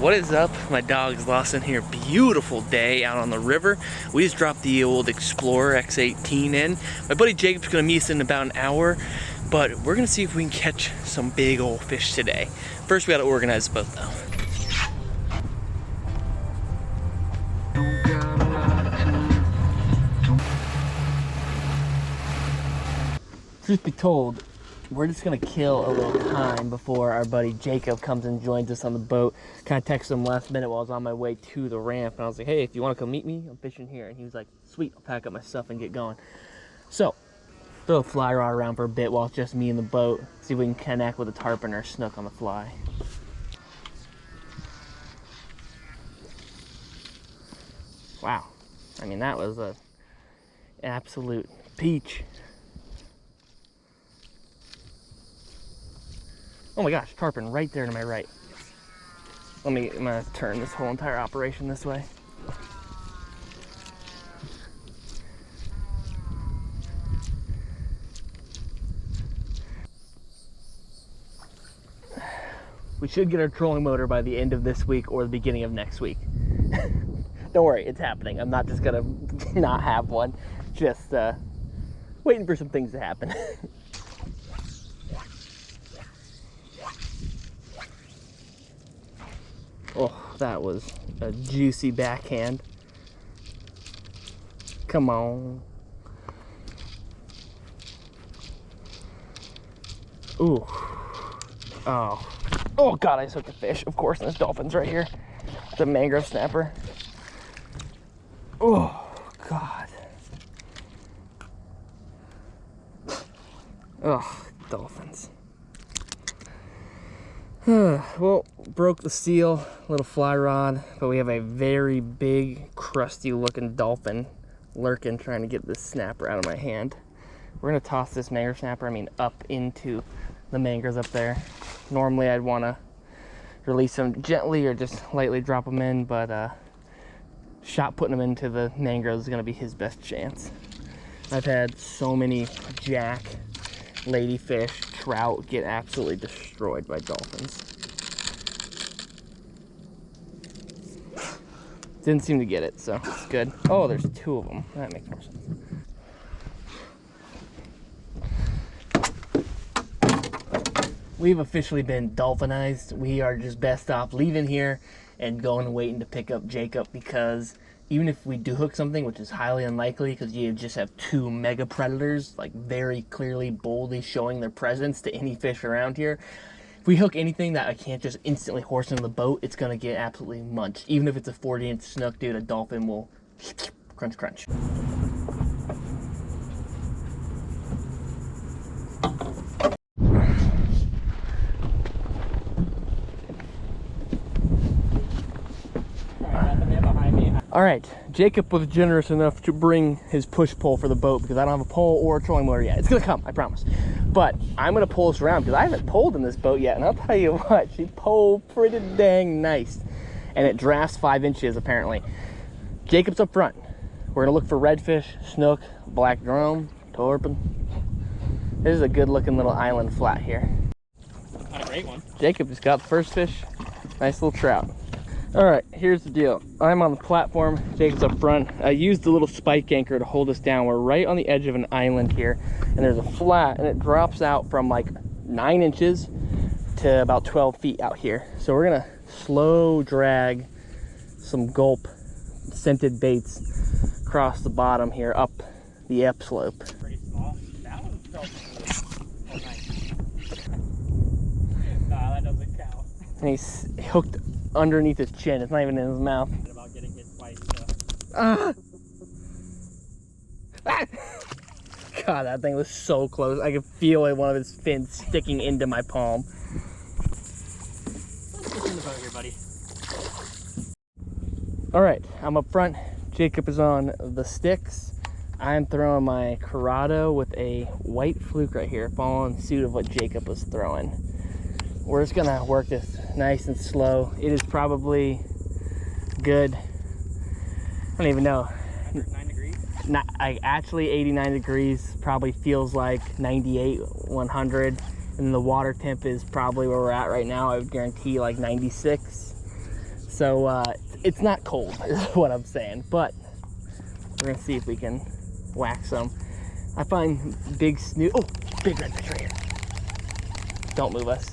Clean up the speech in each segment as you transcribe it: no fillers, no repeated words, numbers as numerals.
What is up? My dog's Lawson here. Beautiful day out on the river. We just dropped the old Explorer X18 in. My buddy Jacob's gonna meet us in about an hour, but we're gonna see if we can catch some big old fish today. First, we gotta organize the boat though. Truth be told, we're just gonna kill a little time before our buddy Jacob comes and joins us on the boat. Kind of texted him last minute while I was on my way to the ramp, and I was like, hey, if you want to come meet me, I'm fishing here. And he was like, sweet, I'll pack up my stuff and get going. So, throw a fly rod around for a bit while it's just me in the boat, see if we can connect with a tarpon or a snook on the fly. Wow, I mean, that was an absolute peach. Oh my gosh, tarpon right there to my right. I'm gonna turn this whole entire operation this way. We should get our trolling motor by the end of this week or the beginning of next week. Don't worry, it's happening. I'm not just gonna not have one. Just waiting for some things to happen. Oh, that was a juicy backhand. Come on. Ooh. Oh. Oh God, I just hooked a fish. Of course, and there's dolphins right here. The mangrove snapper. Oh God. Oh, dolphins. Well, broke the seal, little fly rod, but we have a very big, crusty looking dolphin lurking, trying to get this snapper out of my hand. We're gonna toss this mangrove snapper, up into the mangroves up there. Normally I'd wanna release them gently or just lightly drop them in, but shot putting them into the mangroves is gonna be his best chance. I've had so many jack, ladyfish, trout get absolutely destroyed by dolphins. Didn't seem to get it, so it's good. Oh, there's two of them. That makes more sense. We've officially been dolphinized. We are just best off leaving here and going and waiting to pick up Jacob, because even if we do hook something, which is highly unlikely because you just have two mega predators, like very clearly, boldly showing their presence to any fish around here. If we hook anything that I can't just instantly horse into the boat, it's gonna get absolutely munched. Even if it's a 40-inch snook, dude, a dolphin will crunch, crunch. All right, Jacob was generous enough to bring his push pole for the boat because I don't have a pole or a trolling motor yet. It's gonna come, I promise. But I'm gonna pull us around because I haven't poled in this boat yet, and I'll tell you what, she poled pretty dang nice. And it drafts 5 inches apparently. Jacob's up front. We're gonna look for redfish, snook, black drum, tarpon. This is a good looking little island flat here. Not a great one. Jacob just got the first fish. Nice little trout. All right, here's the deal. I'm on the platform, Jacob's up front. I used the little spike anchor to hold us down. We're right on the edge of an island here, and there's a flat, and it drops out from like 9 inches to about 12 feet out here. So we're gonna slow drag some gulp scented baits across the bottom here up the upslope. Pretty small. That one felt oh, nice. Nah, that doesn't count. And he's hooked underneath his chin. It's not even in his mouth. About getting hit twice, God, that thing was so close. I could feel one of his fins sticking into my palm. Let's get in the boat here, buddy. All right, I'm up front. Jacob is on the sticks. I'm throwing my Corrado with a white fluke right here, following suit of what Jacob was throwing. We're just gonna work this nice and slow. It is probably good, I don't even know. 9 degrees? Not, actually 89 degrees, probably feels like 98, 100. And the water temp is probably where we're at right now. I would guarantee like 96. So it's not cold is what I'm saying, but we're gonna see if we can whack some. I find big snook. Oh, big redfish right here. Don't move us.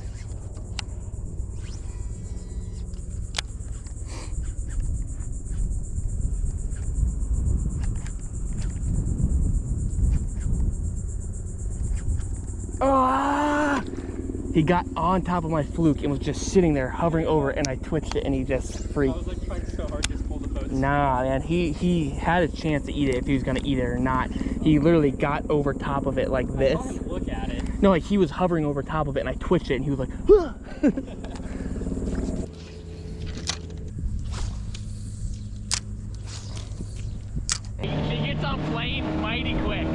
Ah! He got on top of my fluke and was just sitting there hovering over, and I twitched it and he just freaked. I was like trying so hard to just pull the boat. Nah, man, he had a chance to eat it if he was gonna eat it or not. He literally got over top of it like this. I saw him look at it. No, like he was hovering over top of it and I twitched it and he was like, "Huh." He gets on plane mighty quick.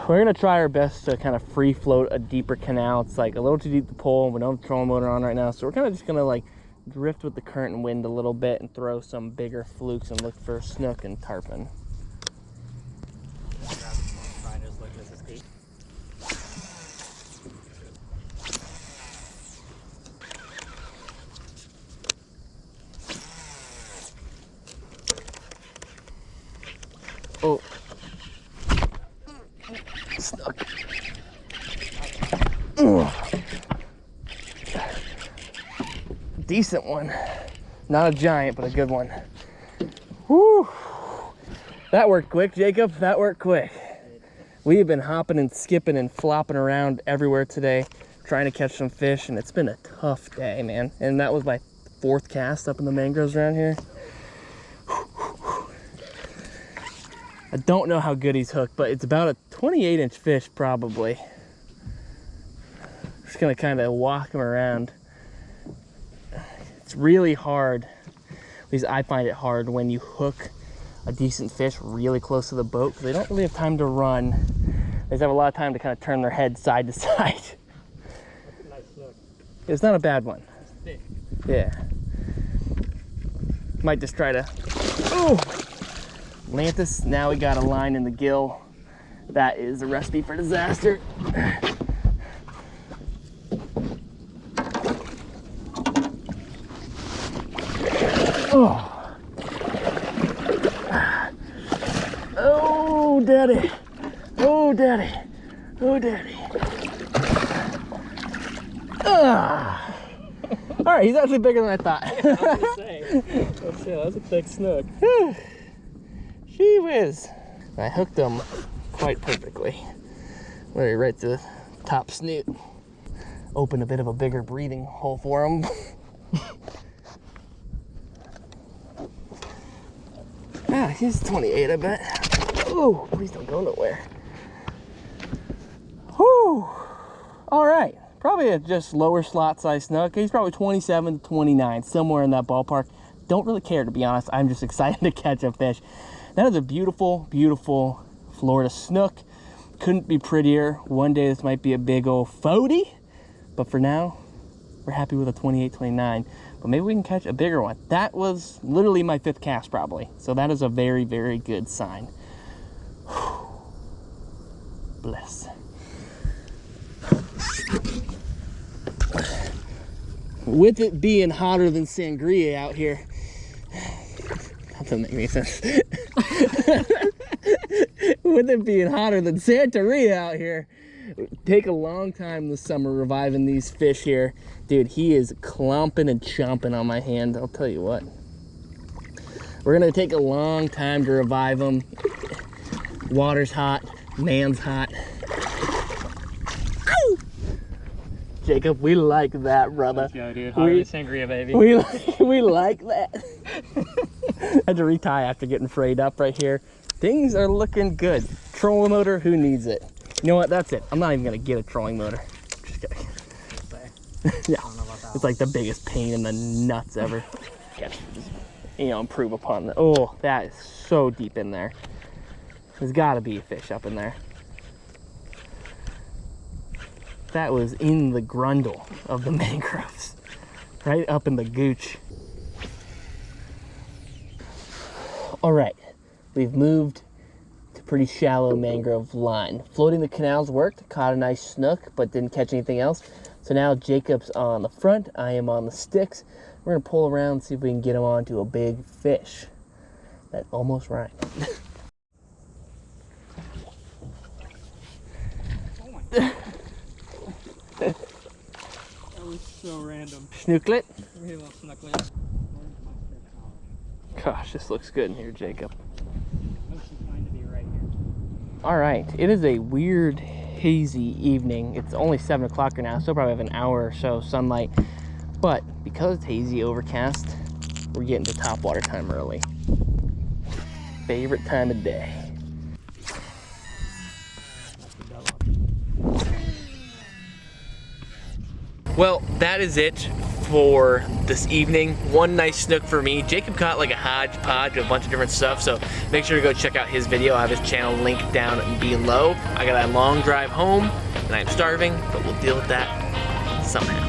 We're gonna try our best to kind of free float a deeper canal. It's like a little too deep to pull. We don't have the trolling motor on right now, so we're kind of just gonna like drift with the current and wind a little bit and throw some bigger flukes and look for snook and tarpon. Oh, snook. Decent one. Not a giant, but a good one. Whew. That worked quick, Jacob. That worked quick. We have been hopping and skipping and flopping around everywhere today, trying to catch some fish, and it's been a tough day, man. And that was my 4th cast up in the mangroves around here. I don't know how good he's hooked, but it's about a 28-inch fish, probably. Just gonna kind of walk him around. It's really hard, at least I find it hard, when you hook a decent fish really close to the boat, because they don't really have time to run. They just have a lot of time to kind of turn their head side to side. That's a nice snook. It's not a bad one. It's thick. Yeah. Might just try to, oh! Lantis, now we got a line in the gill. That is a recipe for disaster. Oh. Oh, daddy. Oh, daddy. Oh, daddy. Ah. All right, he's actually bigger than I thought. I was gonna say, that was a thick snook. Gee whiz. I hooked him quite perfectly. Literally right to the top snoot. Open a bit of a bigger breathing hole for him. Ah, he's 28, I bet. Oh, please don't go nowhere. Whew. All right, probably a just lower slot size snook. He's probably 27 to 29, somewhere in that ballpark. Don't really care, to be honest. I'm just excited to catch a fish. That is a beautiful, beautiful Florida snook. Couldn't be prettier. One day this might be a big old 40, but for now, we're happy with a 28, 29. But maybe we can catch a bigger one. That was literally my 5th cast probably. So that is a very, very good sign. Whew. Bless. With it being hotter than sangria out here, that doesn't make any sense. With it being hotter than Santeria out here, take a long time this summer reviving these fish here. Dude, he is clomping and chomping on my hand, I'll tell you what. We're gonna take a long time to revive them. Water's hot, man's hot. Ow! Jacob, we like that, brother. Let's go, dude. Hotter than sangria, baby. We like that. Had to retie after getting frayed up right here. Things are looking good. Trolling motor, who needs it? You know what, that's it. I'm not even gonna get a trolling motor. Just kidding. Yeah, it's like the biggest pain in the nuts ever. You know, improve upon that. Oh, that is so deep in there. There's gotta be a fish up in there. That was in the grundle of the mangroves. Right up in the gooch. All right, we've moved to pretty shallow mangrove line. Floating the canals worked, caught a nice snook, but didn't catch anything else. So now Jacob's on the front, I am on the sticks. We're gonna pull around and see if we can get him onto a big fish. That almost rhymed. Oh my God. That was so random. Snooklet. Hey, little snucklet. Gosh, this looks good in here, Jacob. Looks fine to be right here. All right, it is a weird, hazy evening. It's only 7 o'clock right now, so probably have an hour or so sunlight. But because it's hazy, overcast, we're getting to topwater time early. Favorite time of day. Well, that is it for this evening. One nice snook for me. Jacob caught like a hodgepodge of a bunch of different stuff, so make sure to go check out his video. I have his channel linked down below. I got a long drive home, and I'm starving, but we'll deal with that somehow.